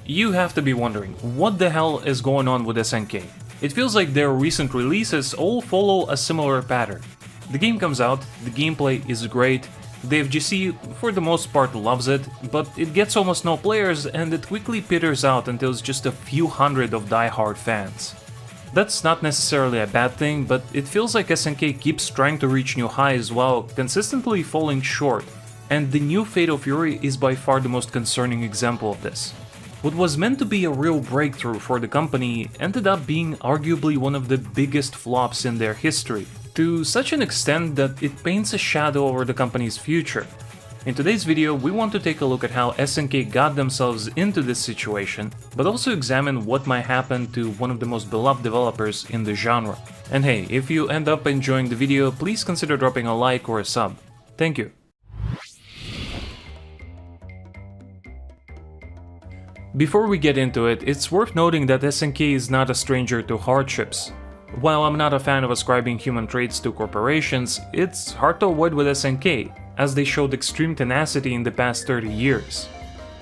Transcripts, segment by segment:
You have to be wondering, what the hell is going on with SNK? It feels like their recent releases all follow a similar pattern. The game comes out, the gameplay is great, the FGC for the most part loves it, but it gets almost no players and it quickly peters out until it's just a few hundred of die-hard fans. That's not necessarily a bad thing, but it feels like SNK keeps trying to reach new highs while consistently falling short, and the new Fatal Fury is by far the most concerning example of this. What was meant to be a real breakthrough for the company ended up being arguably one of the biggest flops in their history, to such an extent that it paints a shadow over the company's future. In today's video, we want to take a look at how SNK got themselves into this situation, but also examine what might happen to one of the most beloved developers in the genre. And hey, if you end up enjoying the video, please consider dropping a like or a sub. Thank you. Before we get into it, it's worth noting that SNK is not a stranger to hardships. While I'm not a fan of ascribing human traits to corporations, it's hard to avoid with SNK, as they showed extreme tenacity in the past 30 years,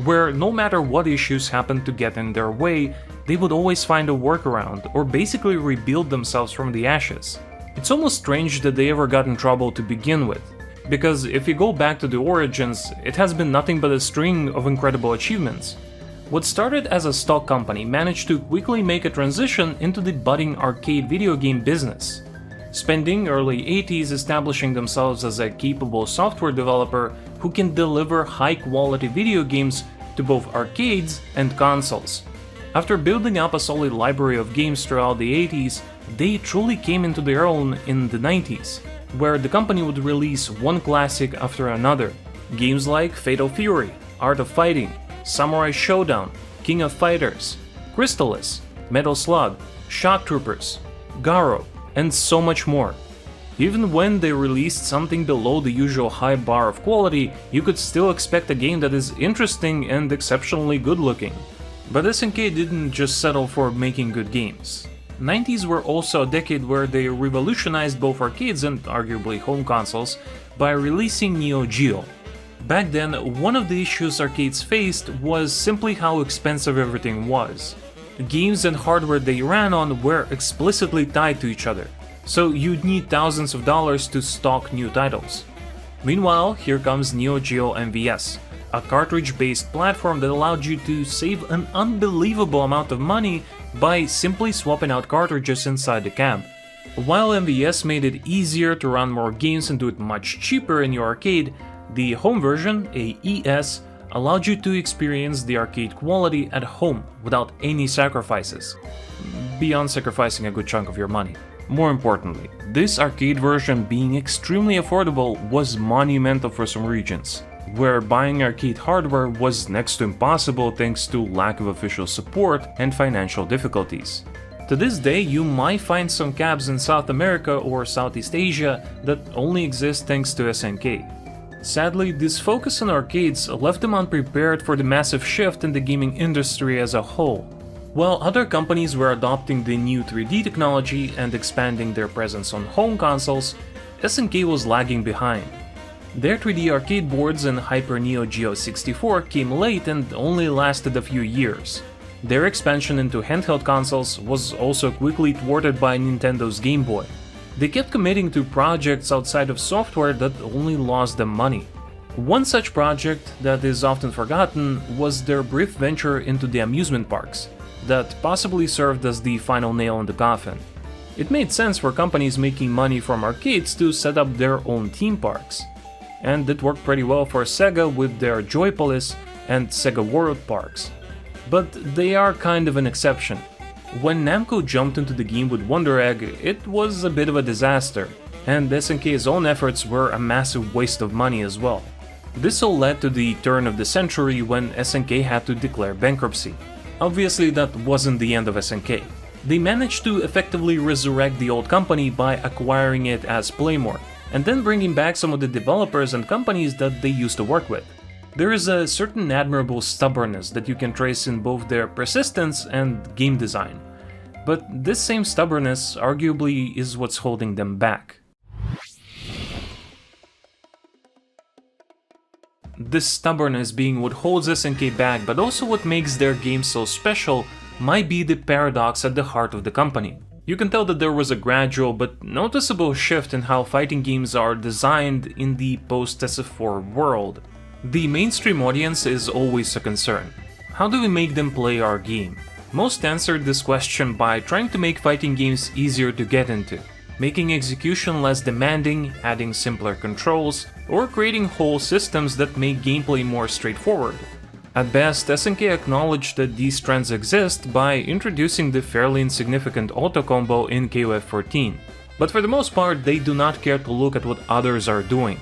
where no matter what issues happened to get in their way, they would always find a workaround or basically rebuild themselves from the ashes. It's almost strange that they ever got in trouble to begin with, because if you go back to the origins, it has been nothing but a string of incredible achievements. What started as a stock company managed to quickly make a transition into the budding arcade video game business, spending early 80s establishing themselves as a capable software developer who can deliver high-quality video games to both arcades and consoles. After building up a solid library of games throughout the 80s, they truly came into their own in the 90s, where the company would release one classic after another. Games like Fatal Fury, Art of Fighting, Samurai Showdown, King of Fighters, Crystalis, Metal Slug, Shock Troopers, Garo, and so much more. Even when they released something below the usual high bar of quality, you could still expect a game that is interesting and exceptionally good looking. But SNK didn't just settle for making good games. 90s were also a decade where they revolutionized both arcades and arguably home consoles by releasing Neo Geo. Back then, one of the issues arcades faced was simply how expensive everything was. Games and hardware they ran on were explicitly tied to each other, so you'd need thousands of dollars to stock new titles. Meanwhile, here comes Neo Geo MVS, a cartridge-based platform that allowed you to save an unbelievable amount of money by simply swapping out cartridges inside the cab. While MVS made it easier to run more games and do it much cheaper in your arcade, the home version, AES, allowed you to experience the arcade quality at home without any sacrifices, beyond sacrificing a good chunk of your money. More importantly, this arcade version being extremely affordable was monumental for some regions, where buying arcade hardware was next to impossible thanks to lack of official support and financial difficulties. To this day, you might find some cabs in South America or Southeast Asia that only exist thanks to SNK. Sadly, this focus on arcades left them unprepared for the massive shift in the gaming industry as a whole. While other companies were adopting the new 3D technology and expanding their presence on home consoles, SNK was lagging behind. Their 3D arcade boards and Hyper Neo Geo 64 came late and only lasted a few years. Their expansion into handheld consoles was also quickly thwarted by Nintendo's Game Boy. They kept committing to projects outside of software that only lost them money. One such project that is often forgotten was their brief venture into the amusement parks, that possibly served as the final nail in the coffin. It made sense for companies making money from arcades to set up their own theme parks, and it worked pretty well for Sega with their Joypolis and Sega World parks. But they are kind of an exception. When Namco jumped into the game with Wonder Egg, it was a bit of a disaster, and SNK's own efforts were a massive waste of money as well. This all led to the turn of the century when SNK had to declare bankruptcy. Obviously, that wasn't the end of SNK. They managed to effectively resurrect the old company by acquiring it as Playmore, and then bringing back some of the developers and companies that they used to work with. There is a certain admirable stubbornness that you can trace in both their persistence and game design, but this same stubbornness arguably is what's holding them back. This stubbornness being what holds SNK back, but also what makes their games so special, might be the paradox at the heart of the company. You can tell that there was a gradual but noticeable shift in how fighting games are designed in the post-SF4 world. The mainstream audience is always a concern. How do we make them play our game? Most answered this question by trying to make fighting games easier to get into, making execution less demanding, adding simpler controls, or creating whole systems that make gameplay more straightforward. At best, SNK acknowledged that these trends exist by introducing the fairly insignificant auto combo in KOF 14, but for the most part they do not care to look at what others are doing.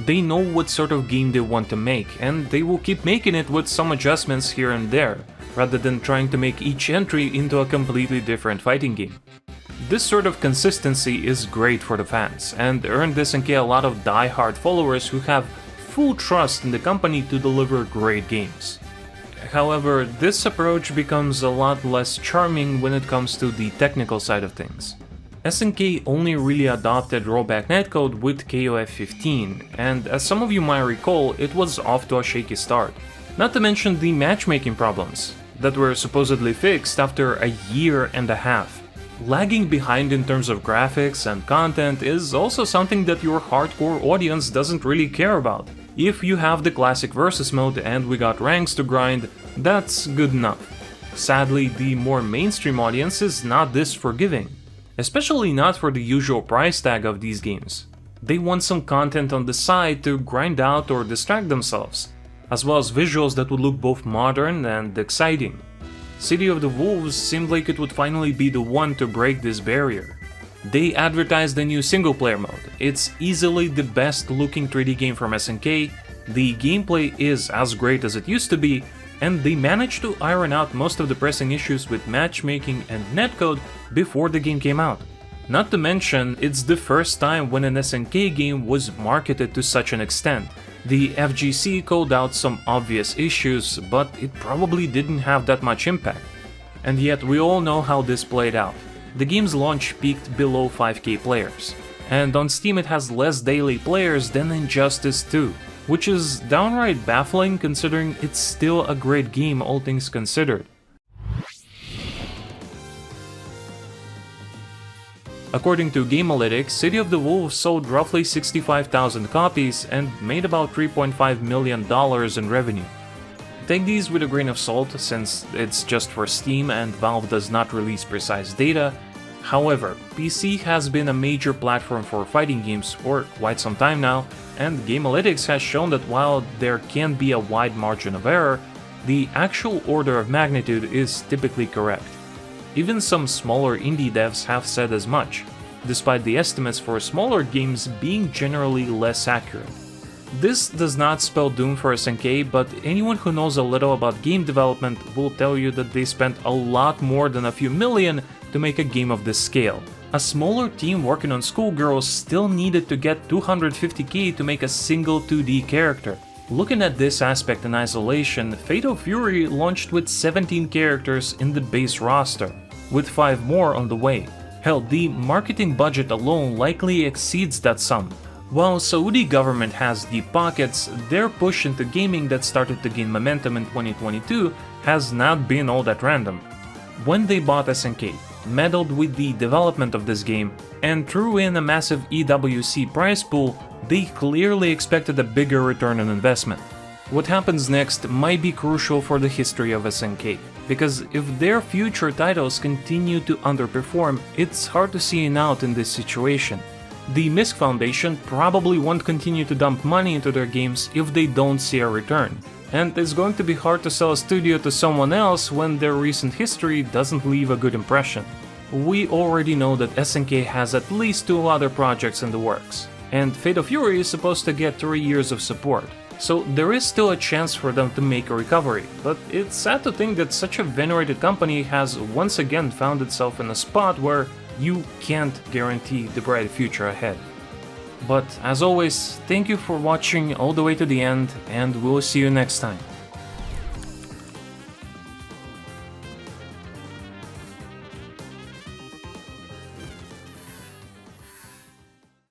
They know what sort of game they want to make, and they will keep making it with some adjustments here and there, rather than trying to make each entry into a completely different fighting game. This sort of consistency is great for the fans, and earned SNK a lot of die-hard followers who have full trust in the company to deliver great games. However, this approach becomes a lot less charming when it comes to the technical side of things. SNK only really adopted rollback netcode with KOF 15, and as some of you might recall, it was off to a shaky start. Not to mention the matchmaking problems that were supposedly fixed after a year and a half. Lagging behind in terms of graphics and content is also something that your hardcore audience doesn't really care about. If you have the classic versus mode and we got ranks to grind, that's good enough. Sadly, the more mainstream audience is not this forgiving, especially not for the usual price tag of these games. They want some content on the side to grind out or distract themselves, as well as visuals that would look both modern and exciting. City of the Wolves seemed like it would finally be the one to break this barrier. They advertised the new single-player mode. It's easily the best looking 3D game from SNK, the gameplay is as great as it used to be, and they managed to iron out most of the pressing issues with matchmaking and netcode before the game came out. Not to mention, it's the first time when an SNK game was marketed to such an extent. The FGC called out some obvious issues, but it probably didn't have that much impact. And yet we all know how this played out. The game's launch peaked below 5k players, and on Steam it has less daily players than Injustice 2, which is downright baffling considering it's still a great game all things considered. According to Gamealytics, City of the Wolves sold roughly 65,000 copies and made about $3.5 million in revenue. Take these with a grain of salt since it's just for Steam and Valve does not release precise data. However, PC has been a major platform for fighting games for quite some time now, and Gamealytics has shown that while there can be a wide margin of error, the actual order of magnitude is typically correct. Even some smaller indie devs have said as much, despite the estimates for smaller games being generally less accurate. This does not spell doom for SNK, but anyone who knows a little about game development will tell you that they spent a lot more than a few million to make a game of this scale. A smaller team working on Schoolgirls still needed to get 250k to make a single 2D character. Looking at this aspect in isolation, Fatal Fury launched with 17 characters in the base roster, with 5 more on the way. Hell, the marketing budget alone likely exceeds that sum. While Saudi government has deep pockets, their push into gaming that started to gain momentum in 2022 has not been all that random. When they bought SNK, meddled with the development of this game, and threw in a massive EWC prize pool, they clearly expected a bigger return on investment. What happens next might be crucial for the history of SNK, because if their future titles continue to underperform, it's hard to see an out in this situation. The MISC Foundation probably won't continue to dump money into their games if they don't see a return, and it's going to be hard to sell a studio to someone else when their recent history doesn't leave a good impression. We already know that SNK has at least 2 other projects in the works, and Fatal Fury is supposed to get 3 years of support, so there is still a chance for them to make a recovery, but it's sad to think that such a venerated company has once again found itself in a spot where you can't guarantee the bright future ahead. But as always, thank you for watching all the way to the end, and we'll see you next time.